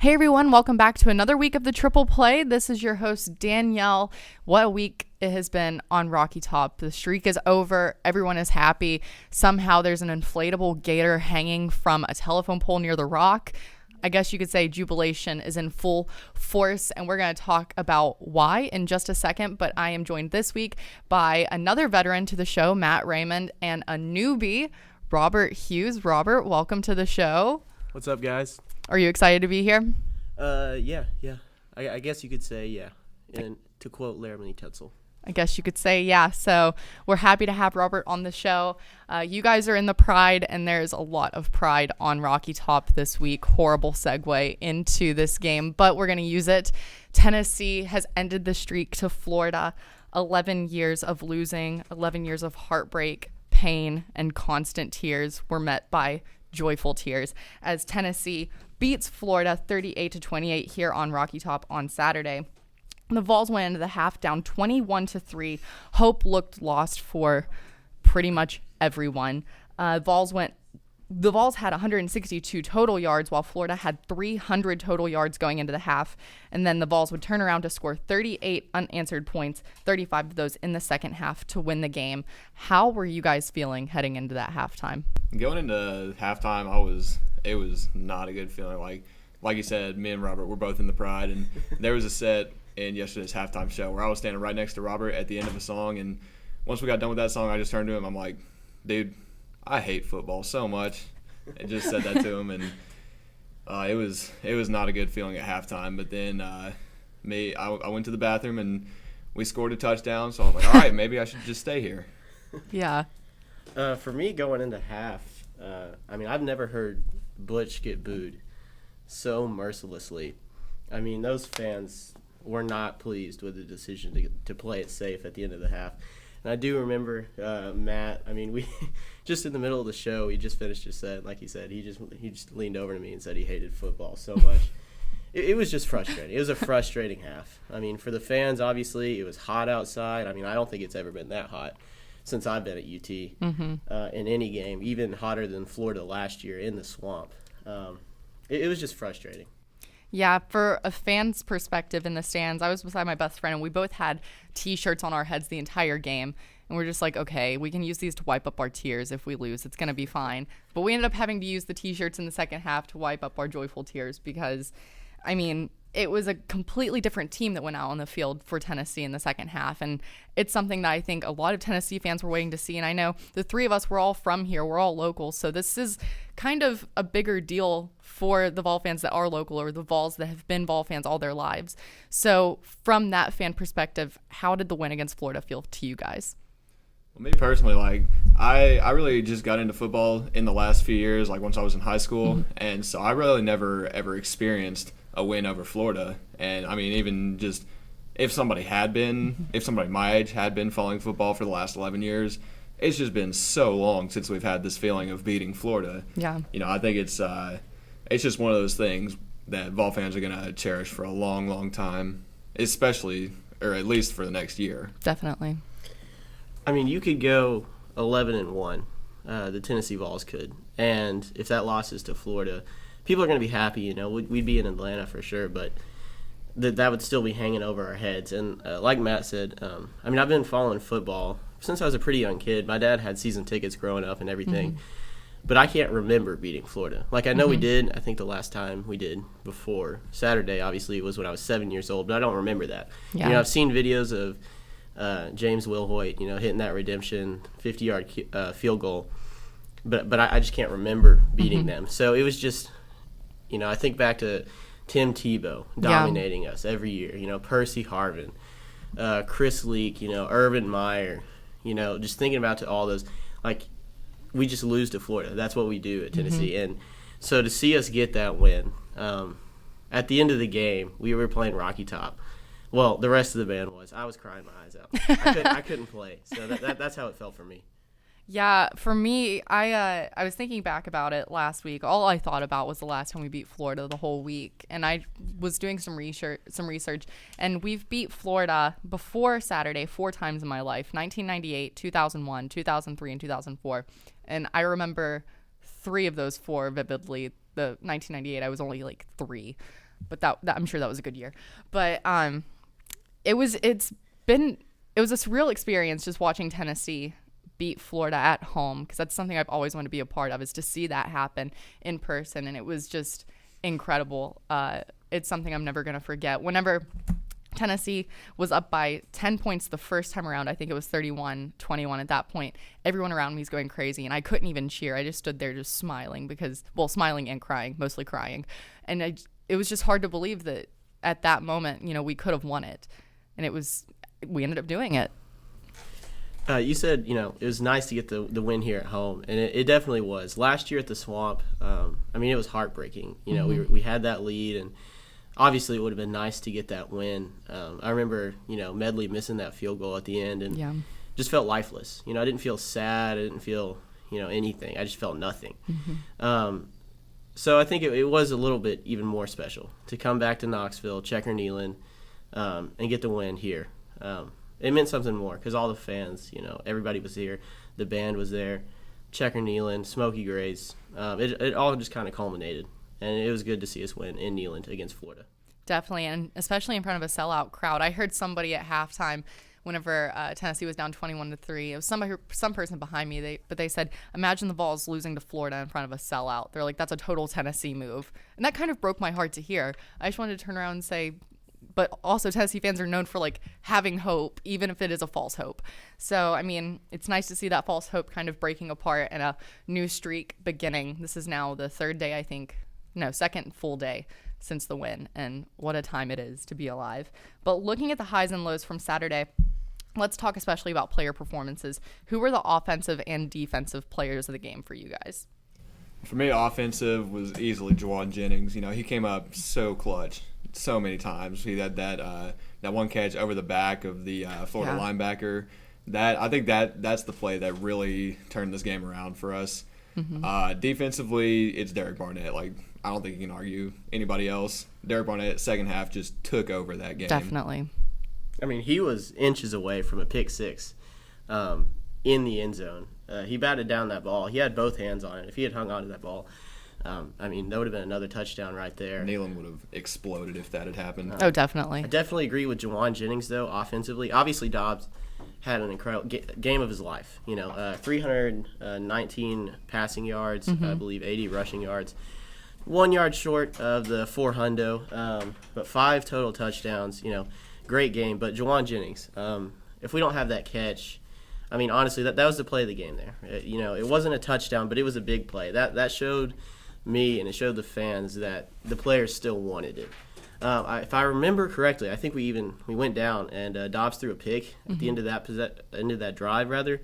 Hey everyone, welcome back to another week of the Triple Play. This is your host, Danielle. What a week it has been on Rocky Top. The streak is over. Everyone is happy. Somehow there's an inflatable gator hanging from a telephone pole near the rock. I guess you could say jubilation is in full force, and we're going to talk about why in just a second. But I am joined this week by another veteran to the show, Matt Raymond, and a newbie, Robert Hughes. Robert, welcome to the show. What's up, guys? Are you excited to be here? Yeah. I guess you could say yeah. And to quote Laramie Tetzel. I guess you could say yeah. So we're happy to have Robert on the show. You guys are in the Pride, and there's a lot of pride on Rocky Top this week. Horrible segue into this game, but we're going to use it. Tennessee has ended the streak to Florida. 11 years of losing, 11 years of heartbreak, pain, and constant tears were met by joyful tears as Tennessee beats Florida 38-28 here on Rocky Top on Saturday. The Vols went into the half down 21-3. Hope looked lost for pretty much everyone. The Vols had 162 total yards, while Florida had 300 total yards going into the half. And then the Vols would turn around to score 38 unanswered points, 35 of those in the second half to win the game. How were you guys feeling heading into that halftime? Going into halftime, it was not a good feeling. Like you said, me and Robert were both in the Pride, and there was a set in yesterday's halftime show where I was standing right next to Robert at the end of a song, and once we got done with that song, I just turned to him. I'm like, dude, I hate football so much. I just said that to him, and it was not a good feeling at halftime. But then I went to the bathroom, and we scored a touchdown, so I was like, all right, maybe I should just stay here. Yeah. For me, going into half, I've never heard Butch get booed so mercilessly. I mean, those fans were not pleased with the decision to play it safe at the end of the half. And I do remember Matt. We just in the middle of the show, he just finished his set. Like he said, he just leaned over to me and said he hated football so much. It was just frustrating. It was a frustrating half. For the fans, obviously, it was hot outside. I don't think it's ever been that hot since I've been at UT in any game, even hotter than Florida last year in the swamp. It was just frustrating. Yeah, for a fan's perspective in the stands, I was beside my best friend, and we both had T-shirts on our heads the entire game. And we're just like, okay, we can use these to wipe up our tears if we lose. It's going to be fine. But we ended up having to use the T-shirts in the second half to wipe up our joyful tears because, it was a completely different team that went out on the field for Tennessee in the second half. And it's something that I think a lot of Tennessee fans were waiting to see. And I know the three of us were all from here. We're all local. So this is kind of a bigger deal for the Vol fans that are local or the Vols that have been Vol fans all their lives. So from that fan perspective, how did the win against Florida feel to you guys? Well, me personally, I really just got into football in the last few years, once I was in high school. Mm-hmm. And so I really never ever experienced a win over Florida. And even just if somebody my age had been following football for the last 11 years, it's just been so long since we've had this feeling of beating Florida. Yeah. I think it's just one of those things that Vol fans are going to cherish for a long, long time, especially, or at least for the next year. Definitely. You could go 11-1. The Tennessee Vols could. And if that loss is to Florida, people are going to be happy. We'd be in Atlanta for sure, but that would still be hanging over our heads. And like Matt said, I've been following football since I was a pretty young kid. My dad had season tickets growing up and everything. Mm-hmm. But I can't remember beating Florida. I know we did. I think the last time we did before Saturday, obviously, was when I was 7 years old, but I don't remember that. Yeah. I've seen videos of James Wilhoit, hitting that redemption 50-yard field goal, but I just can't remember beating them. So it was just, I think back to Tim Tebow dominating us every year. Percy Harvin, Chris Leak, Urban Meyer. Just thinking about all those, we just lose to Florida. That's what we do at Tennessee. And so to see us get that win, at the end of the game, we were playing Rocky Top. Well, the rest of the band was. I was crying my eyes out. I couldn't play. So that's how it felt for me. Yeah, for me, I was thinking back about it last week. All I thought about was the last time we beat Florida the whole week, and I was doing some research, and we've beat Florida before Saturday 4 times in my life: 1998, 2001, 2003, and 2004. And I remember 3 of those 4 vividly. The 1998, I was only 3. but that I'm sure that was a good year. But it was a surreal experience just watching Tennessee beat Florida at home, because that's something I've always wanted to be a part of, is to see that happen in person, and it was just incredible. It's something I'm never going to forget. Whenever Tennessee was up by 10 points the first time around, I think it was 31-21 at that point, everyone around me is going crazy, and I couldn't even cheer. I just stood there just smiling smiling and crying, mostly crying. And it was just hard to believe that at that moment, we could have won it. And we ended up doing it. You said, it was nice to get the win here at home, and it definitely was. Last year at the Swamp, it was heartbreaking. We had that lead, and obviously it would have been nice to get that win. I remember, Medley missing that field goal at the end, and just felt lifeless. I didn't feel sad. I didn't feel, anything. I just felt nothing. So I think it was a little bit even more special to come back to Knoxville, Checker Neyland, and get the win here. It meant something more because all the fans, everybody was here. The band was there. Checker Neyland, Smoky Grays. It all just kind of culminated, and it was good to see us win in Neyland against Florida. Definitely, and especially in front of a sellout crowd. I heard somebody at halftime, whenever Tennessee was down 21-3, it was some person behind me. They said, "Imagine the Vols losing to Florida in front of a sellout." They're like, "That's a total Tennessee move," and that kind of broke my heart to hear. I just wanted to turn around and say, but also Tennessee fans are known for having hope, even if it is a false hope. So, it's nice to see that false hope kind of breaking apart and a new streak beginning. This is now the second full day since the win, and what a time it is to be alive. But looking at the highs and lows from Saturday, let's talk especially about player performances. Who were the offensive and defensive players of the game for you guys? For me, offensive was easily Juwan Jennings. He came up so clutch so many times. He had that one catch over the back of the Florida linebacker. I think that's the play that really turned this game around for us. Defensively, it's Derek Barnett. I don't think you can argue anybody else. Derek Barnett, second half, just took over that game. Definitely. He was inches away from a pick six in the end zone. He batted down that ball. He had both hands on it. If he had hung on to that ball, that would have been another touchdown right there. Neyland would have exploded if that had happened. Oh, definitely. I definitely agree with Juwan Jennings, though, offensively. Obviously, Dobbs had an incredible game of his life. 319 passing yards, I believe 80 rushing yards. 1 yard short of the 400, but 5 total touchdowns. Great game. But Juwan Jennings, if we don't have that catch, honestly, that was the play of the game there. It wasn't a touchdown, but it was a big play. That showed me and it showed the fans that the players still wanted it. If I remember correctly, I think we went down and Dobbs threw a pick at the end of that drive, rather.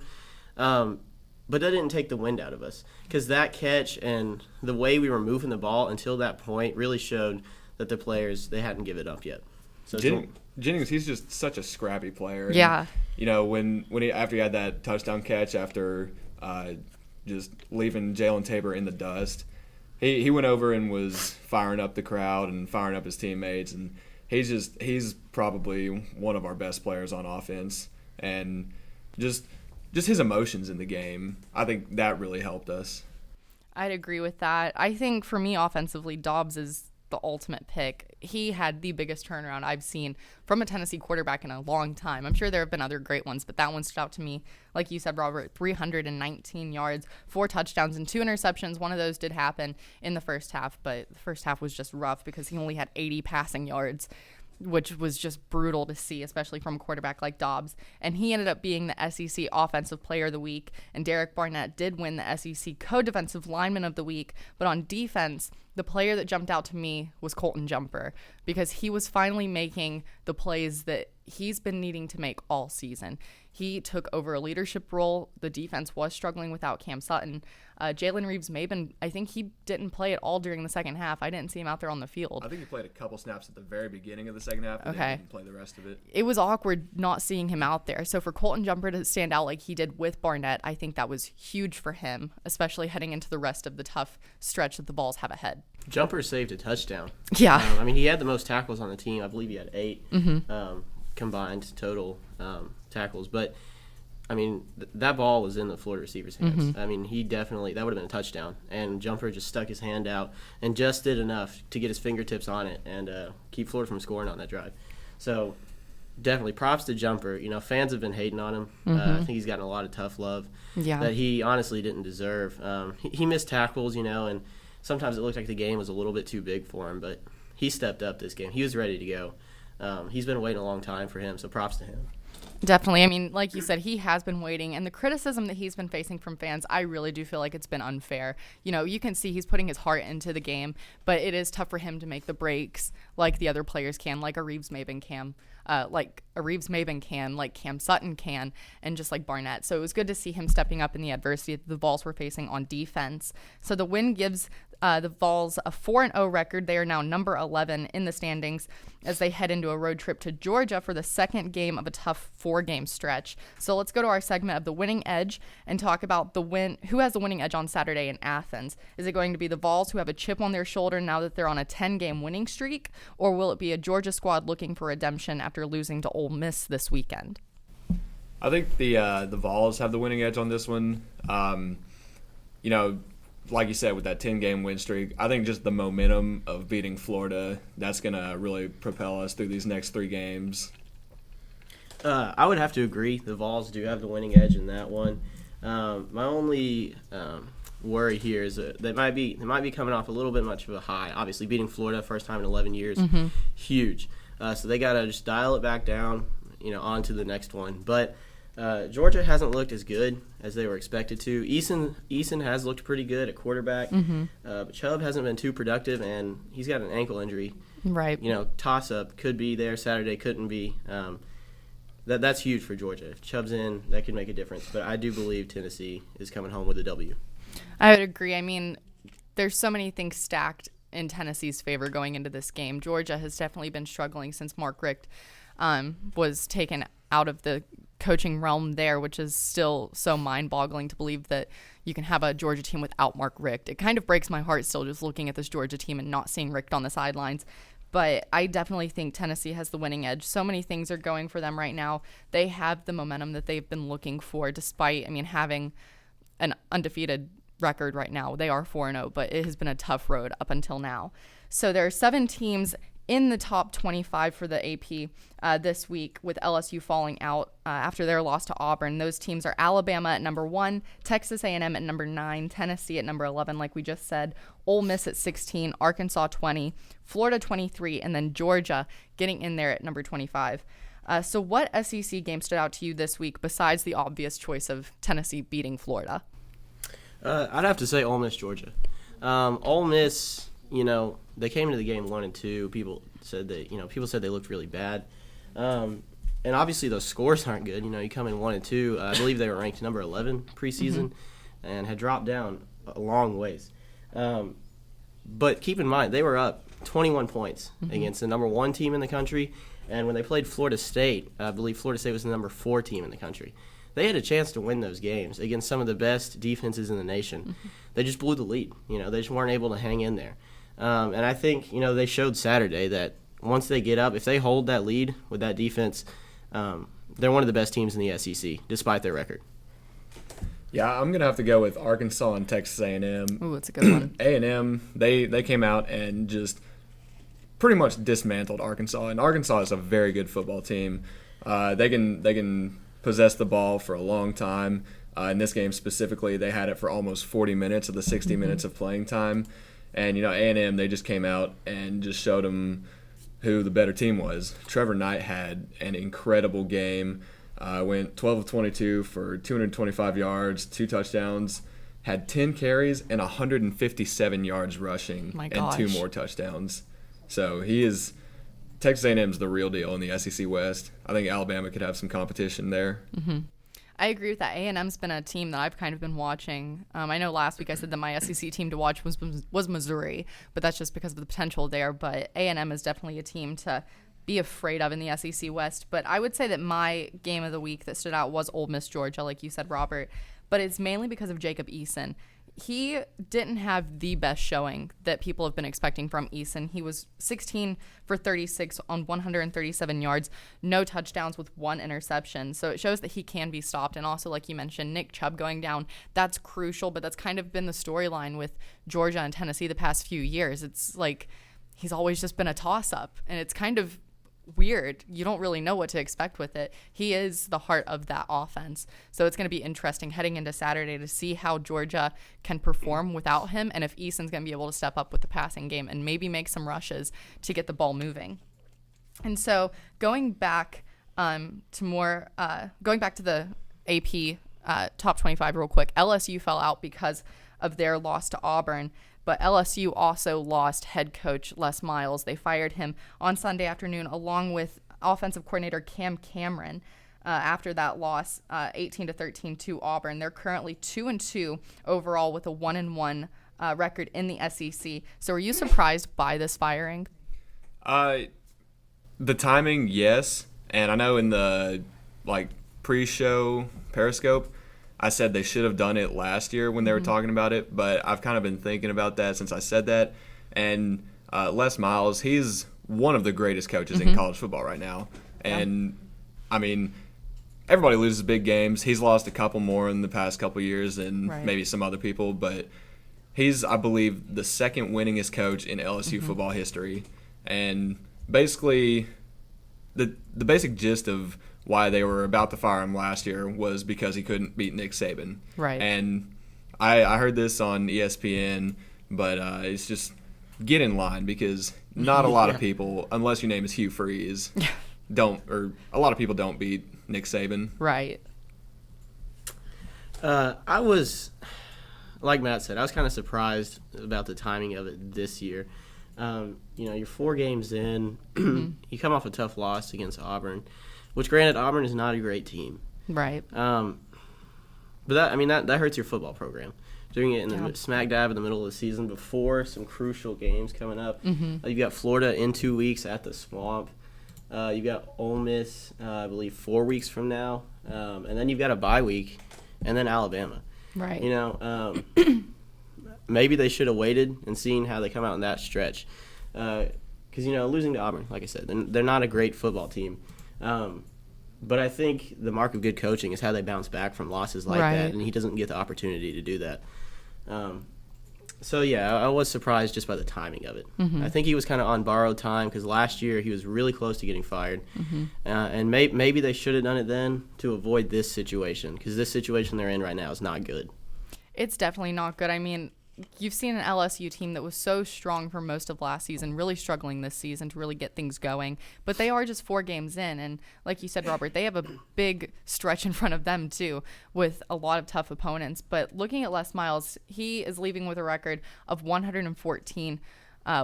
But that didn't take the wind out of us, because that catch and the way we were moving the ball until that point really showed that the players, they hadn't given up yet. So Jennings, he's just such a scrappy player. Yeah. And, after he had that touchdown catch after just leaving Jalen Tabor in the dust, he went over and was firing up the crowd and firing up his teammates, and he's probably one of our best players on offense, and just his emotions in the game, I think that really helped us. I'd agree with that. I think for me offensively, Dobbs is the ultimate pick. He had the biggest turnaround I've seen from a Tennessee quarterback in a long time. I'm sure there have been other great ones, but that one stood out to me. Like you said, Robert, 319 yards, 4 touchdowns, and 2 interceptions. One of those did happen in the first half, but the first half was just rough because he only had 80 passing yards, which was just brutal to see, especially from a quarterback like Dobbs. And he ended up being the SEC Offensive Player of the Week, and Derek Barnett did win the SEC Co-Defensive Lineman of the Week. But on defense, the player that jumped out to me was Colton Jumper, because he was finally making the plays that he's been needing to make all season. He took over a leadership role. The defense was struggling without Cam Sutton. Jalen Reeves-Maben, I think he didn't play at all during the second half. I didn't see him out there on the field. I think he played a couple snaps at the very beginning of the second half, and then didn't play the rest of it. It was awkward not seeing him out there. So for Colton Jumper to stand out like he did with Barnett, I think that was huge for him, especially heading into the rest of the tough stretch that the Vols have ahead. Jumper saved a touchdown. Yeah. He had the most tackles on the team. I believe he had 8 combined total tackles. But I mean, that ball was in the Florida receiver's hands. I mean, he definitely, that would have been a touchdown. And Jumper just stuck his hand out and just did enough to get his fingertips on it and keep Florida from scoring on that drive. So definitely props to Jumper. You know, fans have been hating on him. I think he's gotten a lot of tough love that he honestly didn't deserve. He missed tackles, you know, and sometimes it looked like the game was a little bit too big for him, but he stepped up this game. He was ready to go. He's been waiting a long time for him, so props to him. Definitely. I mean, like you said, he has been waiting, and the criticism that he's been facing from fans, I really do feel like it's been unfair. You know, you can see he's putting his heart into the game, but it is tough for him to make the breaks like the other players can, like a Reeves Maben can, like Cam Sutton can, and just like Barnett. So it was good to see him stepping up in the adversity that the Vols were facing on defense. So the win gives the Vols a 4-0 record. They are now number 11 in the standings as they head into a road trip to Georgia for the second game of a tough 4-game stretch. So let's go to our segment of the winning edge and talk about who has the winning edge on Saturday in Athens. Is it going to be the Vols, who have a chip on their shoulder now that they're on a 10-game winning streak, or will it be a Georgia squad looking for redemption after losing to Ole Miss this weekend? I think the Vols have the winning edge on this one. You know, like you said, with that 10-game win streak, I think just the momentum of beating Florida, that's going to really propel us through these next 3 games. I would have to agree. The Vols do have the winning edge in that one. My only worry here is that they might be coming off a little bit much of a high. Obviously, beating Florida first time in 11 years, huge. So they got to just dial it back down, you know, on to the next one. But Georgia hasn't looked as good as they were expected to. Eason has looked pretty good at quarterback, but Chubb hasn't been too productive, and he's got an ankle injury. Right. You know, toss-up could be there Saturday, couldn't be. That's huge for Georgia. If Chubb's in, that could make a difference. But I do believe Tennessee is coming home with a W. I would agree. I mean, there's so many things stacked in Tennessee's favor going into this game. Georgia has definitely been struggling since Mark Richt was taken out of the coaching realm there, which is still so mind-boggling to believe that you can have a Georgia team without Mark Richt. It kind of breaks my heart still just looking at this Georgia team and not seeing Richt on the sidelines. But I definitely think Tennessee has the winning edge. So many things are going for them right now. They have the momentum that they've been looking for, despite, I mean, having an undefeated record right now. They are 4-0, but it has been a tough road up until now. So there are 7 teams in the top 25 for the AP this week, with LSU falling out after their loss to Auburn. Those teams are Alabama at number 1, Texas A&M at number 9, Tennessee at number 11, like we just said, Ole Miss at 16, Arkansas 20, Florida 23, and then Georgia getting in there at number 25. So what SEC game stood out to you this week besides the obvious choice of Tennessee beating Florida? I'd have to say Ole Miss, Georgia. Ole Miss, you know, they came into the game 1-2. People said they looked really bad. And obviously those scores aren't good. You know, you come in 1-2. I believe they were ranked number 11 preseason and had dropped down a long ways. But keep in mind, they were up 21 points against the number 1 team in the country. And when they played Florida State, I believe Florida State was the number 4 team in the country. They had a chance to win those games against some of the best defenses in the nation. They just blew the lead. You know, they just weren't able to hang in there. And I think, you know, they showed Saturday that once they get up, if they hold that lead with that defense, they're one of the best teams in the SEC, despite their record. Yeah, I'm going to have to go with Arkansas and Texas A&M. Ooh, that's a good one. A&M, they came out and just pretty much dismantled Arkansas. And Arkansas is a very good football team. They can possess the ball for a long time. In this game specifically, they had it for almost 40 minutes of the 60 minutes of playing time. And, you know, A&M, they just came out and just showed them who the better team was. Trevor Knight had an incredible game. Went 12 of 22 for 225 yards, 2 touchdowns, had 10 carries and 157 yards rushing and 2 more touchdowns. So Texas A&M's the real deal in the SEC West. I think Alabama could have some competition there. I agree with that. A&M's been a team that I've kind of been watching. I know last week I said that my SEC team to watch was Missouri, but that's just because of the potential there. But A&M is definitely a team to be afraid of in the SEC West. But I would say that my game of the week that stood out was Ole Miss, Georgia, like you said, Robert. But it's mainly because of Jacob Eason. he didn't have the best showing that people have been expecting from Eason. He was 16 for 36 on 137 yards, no touchdowns with 1 interception. So it shows that he can be stopped. And also, like you mentioned, Nick Chubb going down, that's crucial, but that's kind of been the storyline with Georgia and Tennessee the past few years. It's like he's always just been a toss-up, and it's kind of weird. You don't really know what to expect with it. He is the heart of that offense. So it's going to be interesting heading into Saturday to see how Georgia can perform without him, and if Eason's going to be able to step up with the passing game and maybe make some rushes to get the ball moving. And so going back to the AP top 25 real quick, LSU fell out because of their loss to Auburn. But LSU also lost head coach Les Miles. They fired him on Sunday afternoon, along with offensive coordinator Cam Cameron. After that loss, 18-13 to Auburn, they're currently 2-2 overall with a 1-1 record in the SEC. So, are you surprised by this firing? The timing, yes, and I know in the pre-show Periscope, I said they should have done it last year when they were talking about it, but I've kind of been thinking about that since I said that. And Les Miles, he's one of the greatest coaches in college football right now. And, I mean, everybody loses big games. He's lost a couple more in the past couple years than maybe some other people, but he's, I believe, the second winningest coach in LSU football history. And basically, the basic gist of why they were about to fire him last year was because he couldn't beat Nick Saban. Right. And I heard this on ESPN, but it's just get in line because not a lot of people, unless your name is Hugh Freeze, a lot of people don't beat Nick Saban. Right. I was, like Matt said, I was kind of surprised about the timing of it this year. You're 4 games in. You come off a tough loss against Auburn, which, granted, Auburn is not a great team. Right. But that hurts your football program. Doing it in the smack dab in the middle of the season before some crucial games coming up. You've got Florida in 2 weeks at the Swamp. You've got Ole Miss, I believe, 4 weeks from now. And then you've got a bye week, and then Alabama. Right. Maybe they should have waited and seen how they come out in that stretch. Because, losing to Auburn, like I said, they're not a great football team. But I think the mark of good coaching is how they bounce back from losses like that, and he doesn't get the opportunity to do that. I was surprised just by the timing of it. I think he was kind of on borrowed time because last year he was really close to getting fired. And maybe they should have done it then to avoid this situation, because this situation they're in right now is not good. It's definitely not good. I mean, you've seen an LSU team that was so strong for most of last season, really struggling this season to really get things going. But they are just 4 games in. And like you said, Robert, they have a big stretch in front of them, too, with a lot of tough opponents. But looking at Les Miles, he is leaving with a record of 114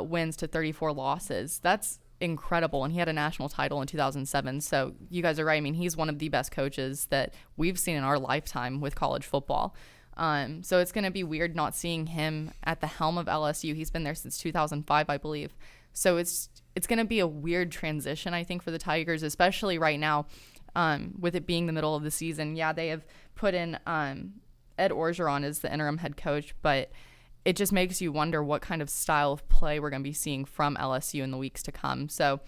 wins to 34 losses. That's incredible. And he had a national title in 2007. So you guys are right. I mean, he's one of the best coaches that we've seen in our lifetime with college football. So it's going to be weird not seeing him at the helm of LSU. He's been there since 2005, I believe. So it's going to be a weird transition, I think, for the Tigers, especially right now, with it being the middle of the season. Yeah, they have put in Ed Orgeron as the interim head coach, but it just makes you wonder what kind of style of play we're going to be seeing from LSU in the weeks to come. So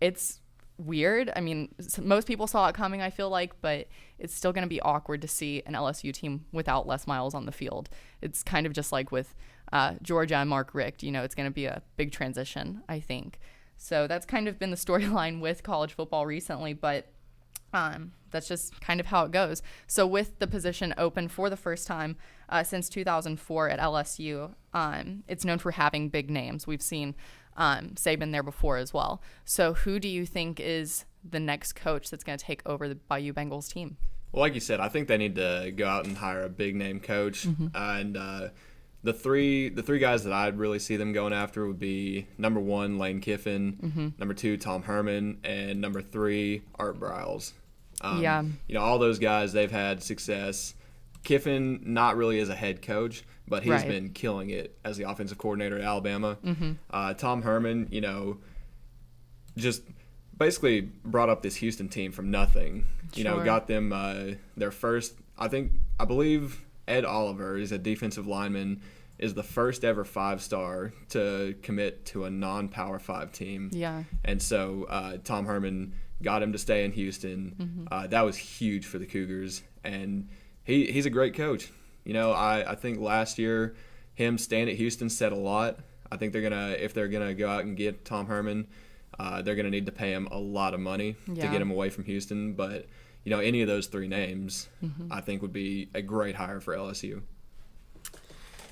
it's weird. I mean, most people saw it coming, I feel like, but it's still going to be awkward to see an LSU team without Les Miles on the field. It's kind of just like with Georgia and Mark Richt. It's going to be a big transition, I think. So that's kind of been the storyline with college football recently, but that's just kind of how it goes. So with the position open for the first time since 2004 at LSU, it's known for having big names. We've seen Saban there before as well. So who do you think is the next coach that's going to take over the Bayou Bengals team? Well, like you said, I think they need to go out and hire a big name coach. And the three guys that I'd really see them going after would be number 1, Lane Kiffin, number 2, Tom Herman, and number 3, Art Briles. All those guys, they've had success. Kiffin, not really as a head coach, but he's been killing it as the offensive coordinator at Alabama. Tom Herman, just basically brought up this Houston team from nothing. Got them their first, I believe Ed Oliver is a defensive lineman, is the first ever 5-star to commit to a non-Power 5 team. Yeah. And so Tom Herman got him to stay in Houston. That was huge for the Cougars, and he's a great coach. I think last year him staying at Houston said a lot. I think if they're gonna go out and get Tom Herman, they're gonna need to pay him a lot of money to get him away from Houston. But any of those three names, I think would be a great hire for LSU.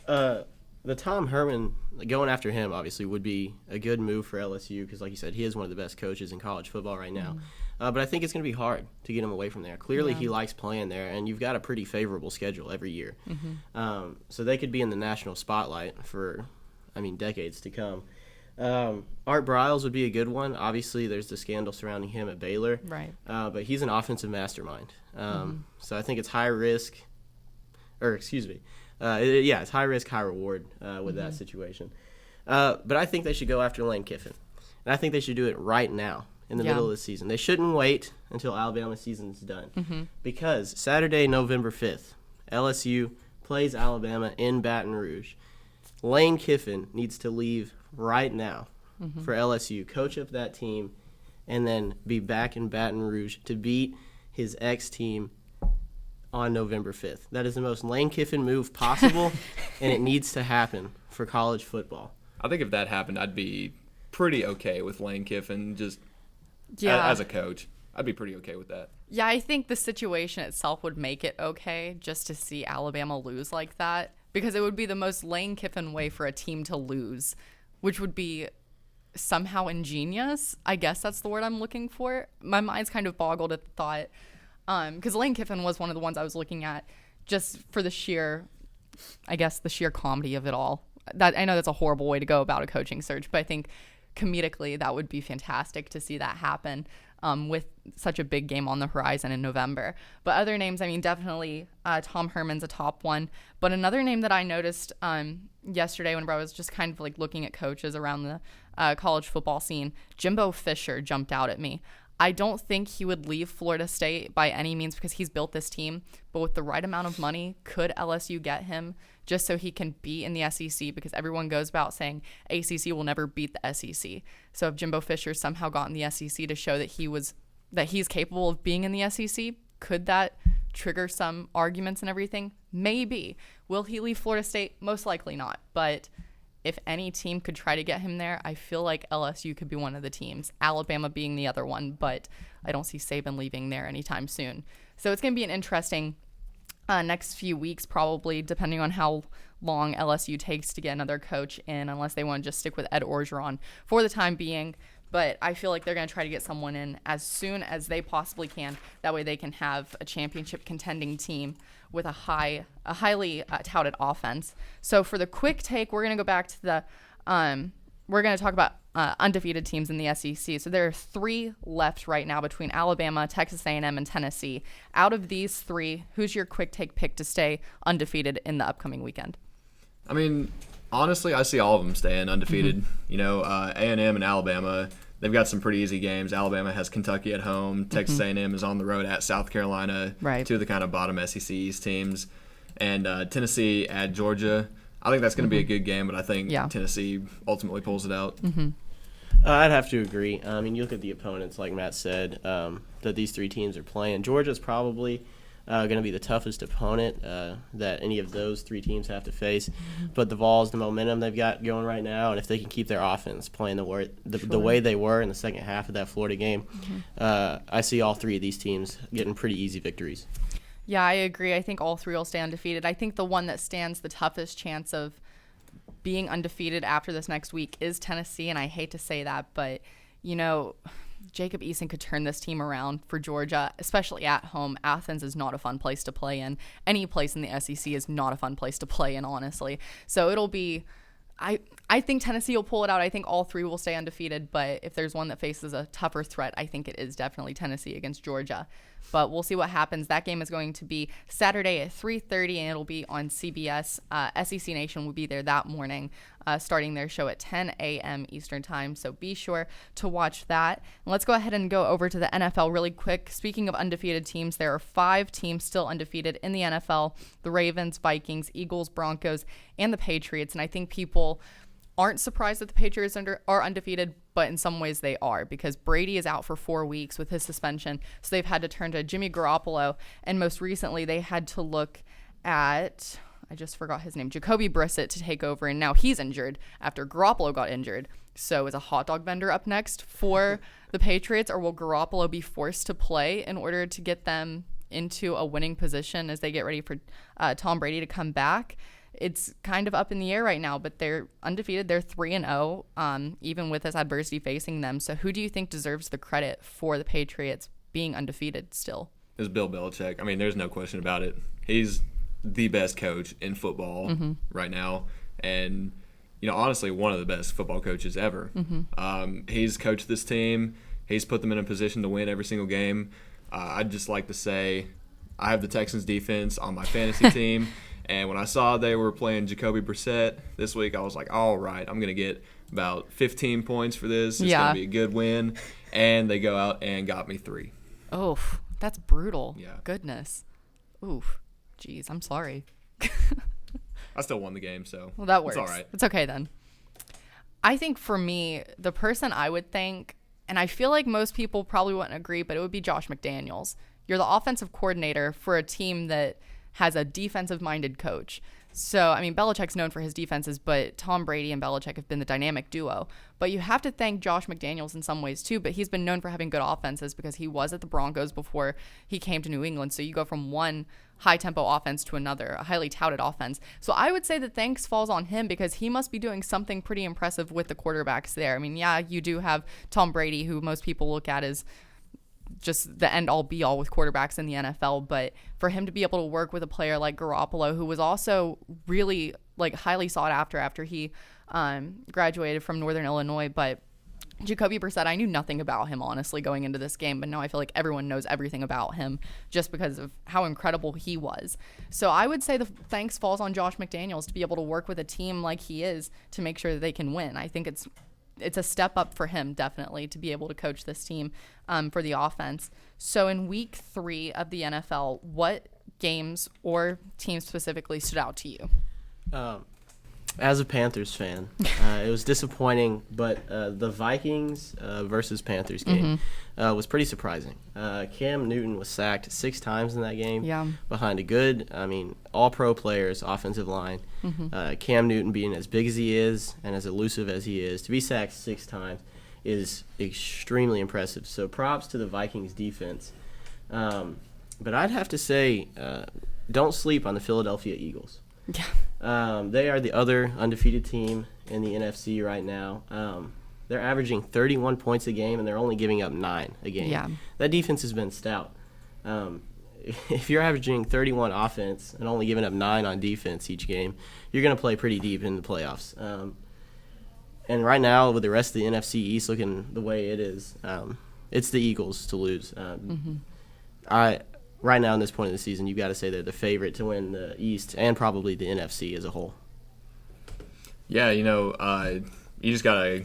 The Tom Herman, going after him obviously would be a good move for LSU because, like you said, he is one of the best coaches in college football right now. But I think it's going to be hard to get him away from there. Clearly, he likes playing there, and you've got a pretty favorable schedule every year. So they could be in the national spotlight for, decades to come. Art Briles would be a good one. Obviously, there's the scandal surrounding him at Baylor. Right. But he's an offensive mastermind. So I think it's high risk, it's high risk, high reward with that situation. But I think they should go after Lane Kiffin. And I think they should do it right now in the middle of the season. They shouldn't wait until Alabama season's done. Because Saturday, November 5th, LSU plays Alabama in Baton Rouge. Lane Kiffin needs to leave right now for LSU, coach up that team, and then be back in Baton Rouge to beat his ex-team on November 5th. That is the most Lane Kiffin move possible, and it needs to happen for college football. I think if that happened, I'd be pretty okay with Lane Kiffin as a coach. I'd be pretty okay with that. Yeah, I think the situation itself would make it okay just to see Alabama lose like that, because it would be the most Lane Kiffin way for a team to lose, which would be somehow ingenious. I guess that's the word I'm looking for. My mind's kind of boggled at the thought. Because Lane Kiffin was one of the ones I was looking at just for the sheer comedy of it all. That I know that's a horrible way to go about a coaching search, but I think comedically that would be fantastic to see that happen with such a big game on the horizon in November. But other names, definitely Tom Herman's a top one. But another name that I noticed yesterday whenever I was just kind of like looking at coaches around the college football scene, Jimbo Fisher jumped out at me. I don't think he would leave Florida State by any means because he's built this team. But with the right amount of money, could LSU get him just so he can be in the SEC? Because everyone goes about saying ACC will never beat the SEC. So if Jimbo Fisher somehow got in the SEC to show that he's capable of being in the SEC, could that trigger some arguments and everything? Maybe. Will he leave Florida State? Most likely not. But if any team could try to get him there, I feel like LSU could be one of the teams, Alabama being the other one, but I don't see Saban leaving there anytime soon. So it's going to be an interesting next few weeks probably, depending on how long LSU takes to get another coach in, unless they want to just stick with Ed Orgeron for the time being. But I feel like they're going to try to get someone in as soon as they possibly can. That way they can have a championship contending team with a highly touted offense. So for the quick take, we're going to go back to we're going to talk about undefeated teams in the SEC. So there are 3 left right now between Alabama, Texas A&M, and Tennessee. Out of these 3, who's your quick take pick to stay undefeated in the upcoming weekend? Honestly, I see all of them staying undefeated. A&M and Alabama, they've got some pretty easy games. Alabama has Kentucky at home. Texas A&M is on the road at South Carolina, two of the kind of bottom SEC East teams. And Tennessee at Georgia. I think that's going to be a good game, but I think Tennessee ultimately pulls it out. I'd have to agree. You look at the opponents, like Matt said, that these 3 teams are playing. Georgia's probably going to be the toughest opponent that any of those 3 teams have to face. But the Vols, the momentum they've got going right now, and if they can keep their offense playing the way they were in the second half of that Florida game, I see all 3 of these teams getting pretty easy victories. Yeah, I agree. I think all 3 will stay undefeated. I think the one that stands the toughest chance of being undefeated after this next week is Tennessee, and I hate to say that, but, Jacob Eason could turn this team around for Georgia, especially at home. Athens is not a fun place to play in. Any place in the SEC is not a fun place to play in, honestly. So it'll be I think Tennessee will pull it out. I think all 3 will stay undefeated, but if there's one that faces a tougher threat, I think it is definitely Tennessee against Georgia. But we'll see what happens. That game is going to be Saturday at 3:30, and it'll be on CBS. SEC Nation will be there that morning starting their show at 10 a.m. Eastern time. So be sure to watch that. And let's go ahead and go over to the NFL really quick. Speaking of undefeated teams, there are 5 teams still undefeated in the NFL: the Ravens, Vikings, Eagles, Broncos, and the Patriots. And I think people aren't surprised that the Patriots are undefeated, but in some ways they are, because Brady is out for 4 weeks with his suspension. So they've had to turn to Jimmy Garoppolo. And most recently, they had to look at, I just forgot his name, Jacoby Brissett to take over. And now he's injured after Garoppolo got injured. So is a hot dog vendor up next for the Patriots, or will Garoppolo be forced to play in order to get them into a winning position as they get ready for Tom Brady to come back? It's kind of up in the air right now, but they're undefeated. They're 3-0, even with this adversity facing them. So who do you think deserves the credit for the Patriots being undefeated still? It's Bill Belichick. I mean, there's no question about it. He's the best coach in football right now. And, honestly, one of the best football coaches ever. He's coached this team. He's put them in a position to win every single game. I'd just like to say I have the Texans defense on my fantasy team. And when I saw they were playing Jacoby Brissett this week, I was like, all right, I'm going to get about 15 points for this. It's going to be a good win. And they go out and got me 3. Oof, that's brutal. Yeah. Goodness. Oof. Jeez, I'm sorry. I still won the game, so well, that works. It's all right. It's okay then. I think for me, the person I would think, and I feel like most people probably wouldn't agree, but it would be Josh McDaniels. You're the offensive coordinator for a team that has a defensive-minded coach. So, I mean, Belichick's known for his defenses, but Tom Brady and Belichick have been the dynamic duo. But you have to thank Josh McDaniels in some ways, too. But he's been known for having good offenses because he was at the Broncos before he came to New England. So you go from one high-tempo offense to another, a highly touted offense. So I would say that thanks falls on him because he must be doing something pretty impressive with the quarterbacks there. I mean, yeah, you do have Tom Brady, who most people look at as just the end all be all with quarterbacks in the NFL, but for him to be able to work with a player like Garoppolo, who was also really highly sought after he graduated from Northern Illinois, but Jacoby Brissett, I knew nothing about him honestly going into this game, but now I feel like everyone knows everything about him just because of how incredible he was. So I would say the thanks falls on Josh McDaniels to be able to work with a team like he is to make sure that they can win. I think it's a step up for him, definitely, to be able to coach this team for the offense. So in week 3 of the NFL, what games or teams specifically stood out to you? As a Panthers fan, it was disappointing, but the Vikings versus Panthers game was pretty surprising. Cam Newton was sacked 6 times in that game behind a good, all-pro players, offensive line. Cam Newton being as big as he is and as elusive as he is, to be sacked 6 times is extremely impressive. So props to the Vikings defense. But I'd have to say, don't sleep on the Philadelphia Eagles. Yeah. They are the other undefeated team in the NFC right now. They're averaging 31 points a game, and they're only giving up 9 a game. Yeah. That defense has been stout. If you're averaging 31 offense and only giving up 9 on defense each game, you're going to play pretty deep in the playoffs. And right now, with the rest of the NFC East looking the way it is, it's the Eagles to lose. Right now, in this point of the season, you've got to say they're the favorite to win the East and probably the NFC as a whole. Yeah, you just got to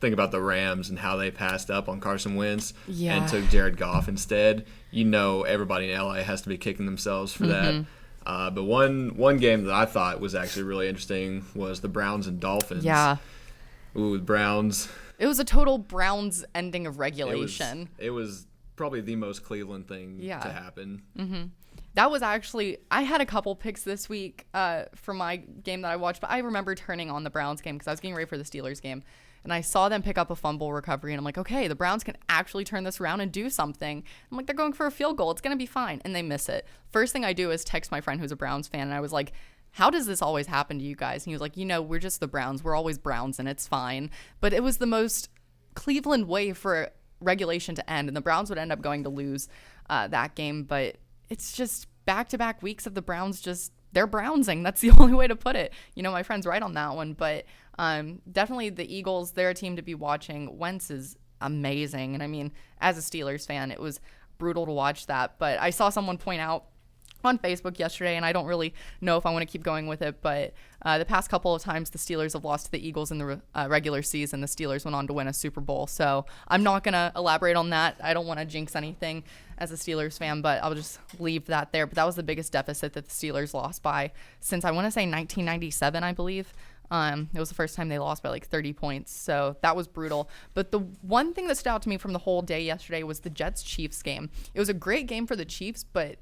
think about the Rams and how they passed up on Carson Wentz and took Jared Goff instead. Everybody in LA has to be kicking themselves for that. But one game that I thought was actually really interesting was the Browns and Dolphins. Yeah. Ooh, the Browns. It was a total Browns ending of regulation. It was probably the most Cleveland thing to happen. That was actually, I had a couple picks this week for my game that I watched, but I remember turning on the Browns game because I was getting ready for the Steelers game, and I saw them pick up a fumble recovery, and I'm like, okay, the Browns can actually turn this around and do something. I'm like, they're going for a field goal. It's going to be fine, and they miss it. First thing I do is text my friend who's a Browns fan, and I was like, how does this always happen to you guys? And he was like, we're just the Browns. We're always Browns, and it's fine. But it was the most Cleveland way for regulation to end, and the Browns would end up going to lose that game. But it's just back-to-back weeks of the Browns they're Brownsing. That's the only way to put it. My friend's right on that one. But definitely the Eagles, they're a team to be watching. Wentz is amazing. And as a Steelers fan, it was brutal to watch that. But I saw someone point out on Facebook yesterday, and I don't really know if I want to keep going with it, but the past couple of times the Steelers have lost to the Eagles in the regular season, the Steelers went on to win a Super Bowl. So I'm not going to elaborate on that. I don't want to jinx anything as a Steelers fan, but I'll just leave that there. But that was the biggest deficit that the Steelers lost by since, I want to say, 1997, I believe. It was the first time they lost by like 30 points. So that was brutal. But the one thing that stood out to me from the whole day yesterday was the Jets-Chiefs game. It was a great game for the Chiefs, but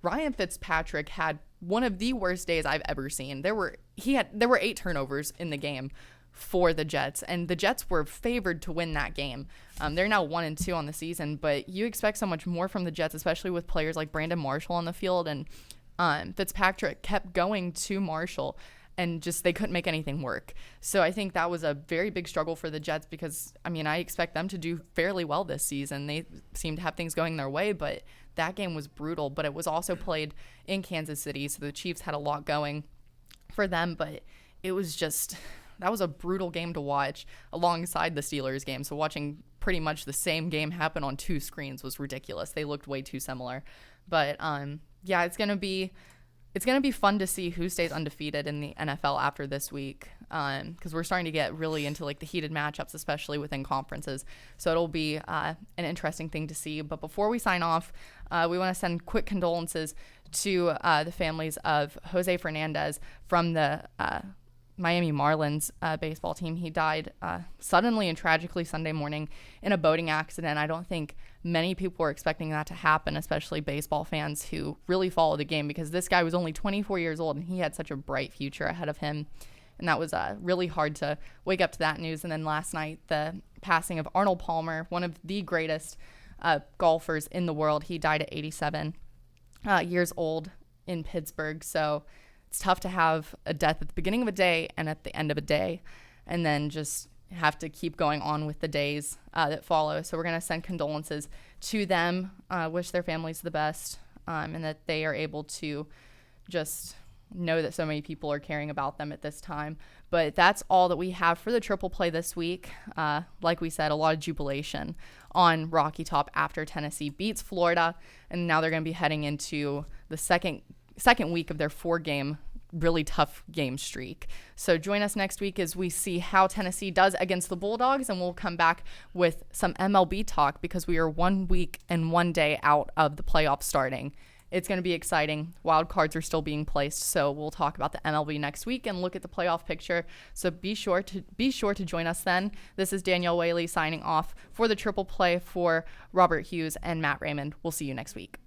Ryan Fitzpatrick had one of the worst days I've ever seen. There were 8 turnovers in the game for the Jets, and the Jets were favored to win that game. They're now 1-2 on the season, but you expect so much more from the Jets, especially with players like Brandon Marshall on the field, and Fitzpatrick kept going to Marshall, and just they couldn't make anything work. So I think that was a very big struggle for the Jets because, I mean, I expect them to do fairly well this season. They seem to have things going their way, but that game was brutal. But it was also played in Kansas City, so the Chiefs had a lot going for them. But it was just, that was a brutal game to watch alongside the Steelers game. So watching pretty much the same game happen on 2 screens was ridiculous. They looked way too similar. But yeah, it's going to be fun to see who stays undefeated in the NFL after this week because we're starting to get really into like the heated matchups, especially within conferences. So it'll be an interesting thing to see. But before we sign off, we want to send quick condolences to the families of Jose Fernandez from the Miami Marlins baseball team. He died suddenly and tragically Sunday morning in a boating accident. I don't think many people were expecting that to happen, especially baseball fans who really follow the game, because this guy was only 24 years old and he had such a bright future ahead of him. And that was really hard to wake up to that news. And then last night, the passing of Arnold Palmer, one of the greatest golfers in the world. He died at 87 years old in Pittsburgh. So it's tough to have a death at the beginning of a day and at the end of a day, and then just have to keep going on with the days that follow. So we're going to send condolences to them, wish their families the best, and that they are able to just know that so many people are caring about them at this time. But that's all that we have for the triple play this week. Like we said, a lot of jubilation on Rocky Top after Tennessee beats Florida, and now they're going to be heading into the second week of their 4-game really tough game streak. So join us next week as we see how Tennessee does against the Bulldogs, and we'll come back with some MLB talk because we are 1 week and 1 day out of the playoffs starting. It's going to be exciting. Wild cards are still being placed, so we'll talk about the MLB next week and look at the playoff picture. So be sure to join us then. This is Danielle Whaley signing off for the triple play for Robert Hughes and Matt Raymond. We'll see you next week.